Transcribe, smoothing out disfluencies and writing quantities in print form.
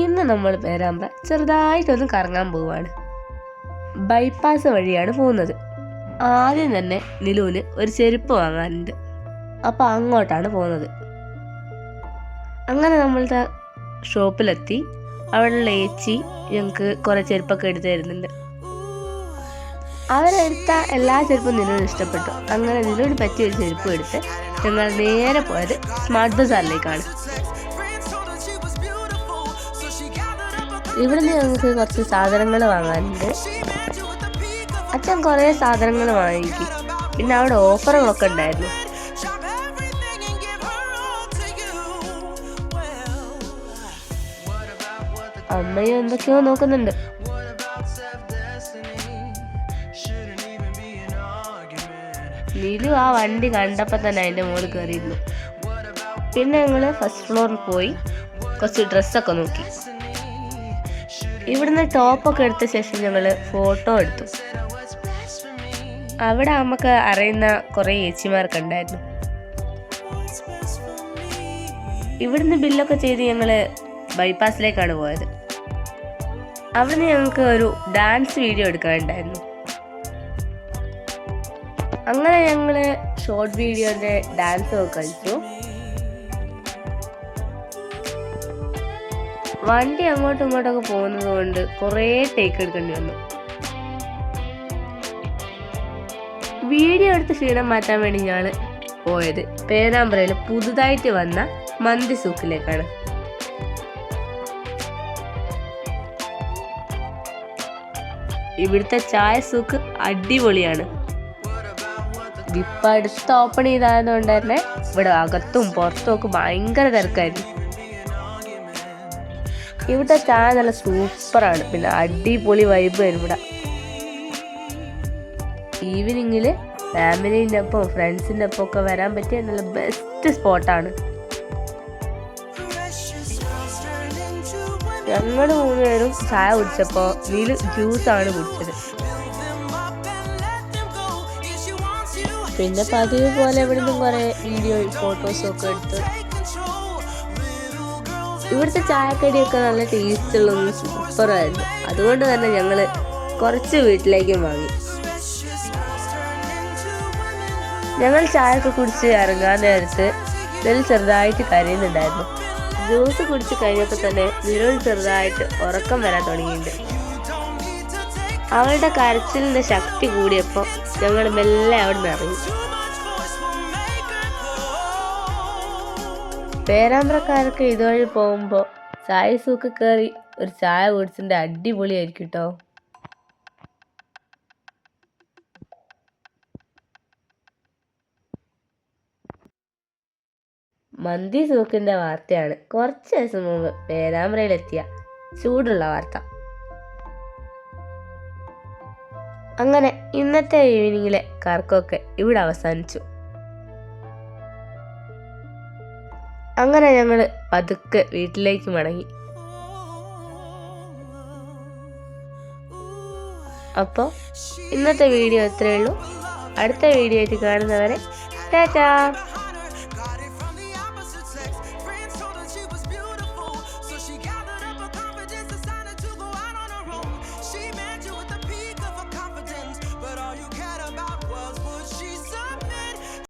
ഇന്ന് നമ്മൾ പേരാമ്പ്ര ചെറുതായിട്ടൊന്ന് കറങ്ങാൻ പോവുകയാണ്. ബൈപ്പാസ് വഴിയാണ് പോകുന്നത്. ആദ്യം തന്നെ നിലുവിന് ഒരു ചെരുപ്പ് വാങ്ങാനുണ്ട്. അപ്പോൾ അങ്ങോട്ടാണ് പോകുന്നത്. അങ്ങനെ നമ്മളുടെ ഷോപ്പിലെത്തി. അവിടെയുള്ള ഏച്ചി ഞങ്ങൾക്ക് കുറേ ചെരുപ്പൊക്കെ എടുത്തു തരുന്നുണ്ട്. അവരെടുത്ത എല്ലാ ചെരുപ്പും നിലുവിന് ഇഷ്ടപ്പെട്ടു. അങ്ങനെ നിലുവിന് പറ്റിയൊരു ചെരുപ്പ് എടുത്ത് ഞങ്ങൾ നേരെ പോയത് സ്മാർട്ട് ബസാറിലേക്കാണ്. ഇവിടുന്ന് ഞങ്ങൾക്ക് കുറച്ച് സാധനങ്ങൾ വാങ്ങാനുണ്ട്. അച്ഛൻ കുറേ സാധനങ്ങൾ വാങ്ങിക്കും. പിന്നെ അവിടെ ഓഫറുകളൊക്കെ ഉണ്ടായിരുന്നു. അമ്മയും എന്തൊക്കെയോ നോക്കുന്നുണ്ട്. നീലു ആ വണ്ടി കണ്ടപ്പോൾ തന്നെ അതിൻ്റെ മുകളിൽ കയറിയിരുന്നു. പിന്നെ ഞങ്ങൾ ഫസ്റ്റ് ഫ്ലോറിൽ പോയി കുറച്ച് ഡ്രസ്സൊക്കെ നോക്കി. ഇവിടുന്ന് ടോപ്പൊക്കെ എടുത്ത ശേഷം ഞങ്ങൾ ഫോട്ടോ എടുത്തു. അവിടെ നമുക്ക് അറിയുന്ന കുറേ ഏച്ചിമാരൊക്കെ ഉണ്ടായിരുന്നു. ഇവിടുന്ന് ബില്ലൊക്കെ ചെയ്ത് ഞങ്ങൾ ബൈപ്പാസിലേക്കാണ് പോയത്. അവിടുന്ന് ഞങ്ങൾക്ക് ഒരു ഡാൻസ് വീഡിയോ എടുക്കാനുണ്ടായിരുന്നു. അങ്ങനെ ഞങ്ങൾ ഷോർട്ട് വീഡിയോൻ്റെ ഡാൻസ് ഒക്കെ കളിച്ചു. വണ്ടി അങ്ങോട്ടും ഇങ്ങോട്ടൊക്കെ പോകുന്നത് കൊണ്ട് കുറേ ടേക്ക് എടുക്കേണ്ടി വന്നു. വീഡിയോ എടുത്ത് ക്ഷീണം മാറ്റാൻ വേണ്ടി ഞാൻ പോയത് പേരാമ്പ്രയിൽ പുതുതായിട്ട് വന്ന മന്തി സൂക്കിലേക്കാണ്. ഇവിടുത്തെ ചായ സൂക്ക് അടിപൊളിയാണ്. ഇപ്പം അടുത്ത് ഓപ്പൺ ചെയ്തായതുകൊണ്ട് തന്നെ ഇവിടെ അകത്തും പുറത്തും ഒക്കെ ഭയങ്കര തിരക്കായിരുന്നു. ഇവിടുത്തെ ചായ നല്ല സൂപ്പറാണ്. പിന്നെ അടിപൊളി വൈബായിരുന്നു ഇവിടെ. ഈവനിങ്ങിൽ ഫാമിലീൻ്റെ ഒപ്പം ഫ്രണ്ട്സിൻ്റെ ഒപ്പം ഒക്കെ വരാൻ പറ്റിയ നല്ല ബെസ്റ്റ് സ്പോട്ടാണ്. ഞങ്ങൾ 3 പേരും ചായ കുടിച്ചപ്പോൾ നീല് ജ്യൂസാണ് കുടിച്ചത്. പിന്നെ പതിവ് പോലെ ഇവിടെ നിന്നും കുറേ വീഡിയോ ഫോട്ടോസും ഒക്കെ എടുത്ത്. ഇവിടുത്തെ ചായക്കടിയൊക്കെ നല്ല ടേസ്റ്റുള്ളതും സൂപ്പറായിരുന്നു. അതുകൊണ്ട് തന്നെ ഞങ്ങൾ കുറച്ച് വീട്ടിലേക്കും വാങ്ങി. ഞങ്ങൾ ചായയൊക്കെ കുടിച്ച് ഇറങ്ങാൻ നേരത്ത് നെൽ ചെറുതായിട്ട് കരയുന്നുണ്ടായിരുന്നു. ജ്യൂസ് കുടിച്ച് കഴിഞ്ഞപ്പോൾ തന്നെ നിലവിൽ ചെറുതായിട്ട് ഉറക്കം വരാൻ തുടങ്ങിയിട്ടുണ്ട്. അവളുടെ കരച്ചിലിൻ്റെ ശക്തി കൂടിയപ്പോൾ ഞങ്ങൾ മെല്ലെ അവിടെ നിന്ന് ഇറങ്ങി. പേരാമ്പ്രക്കാരൊക്കെ ഇതുവഴി പോകുമ്പോൾ ചായ സൂക്ക് കയറി ഒരു ചായ കുടിച്ചിട്ട് അടിപൊളിയായിരിക്കും കേട്ടോ. മന്തി സൂക്കിൻ്റെ വാർത്തയാണ് കുറച്ച് ദിവസം മുമ്പ് പേരാമ്പ്രയിലെത്തിയ ചൂടുള്ള വാർത്ത. അങ്ങനെ ഇന്നത്തെ ഈവനിങ്ങിലെ കറക്കമൊക്കെ ഇവിടെ അവസാനിച്ചു. അങ്ങനെ ഞങ്ങൾ പതുക്കെ വീട്ടിലേക്ക് മടങ്ങി. അപ്പോൾ ഇന്നത്തെ വീഡിയോ ഇത്രയേ ഉള്ളൂ. അടുത്ത വീഡിയോ ആയിട്ട് കാണുന്നവരെ ടാറ്റാ.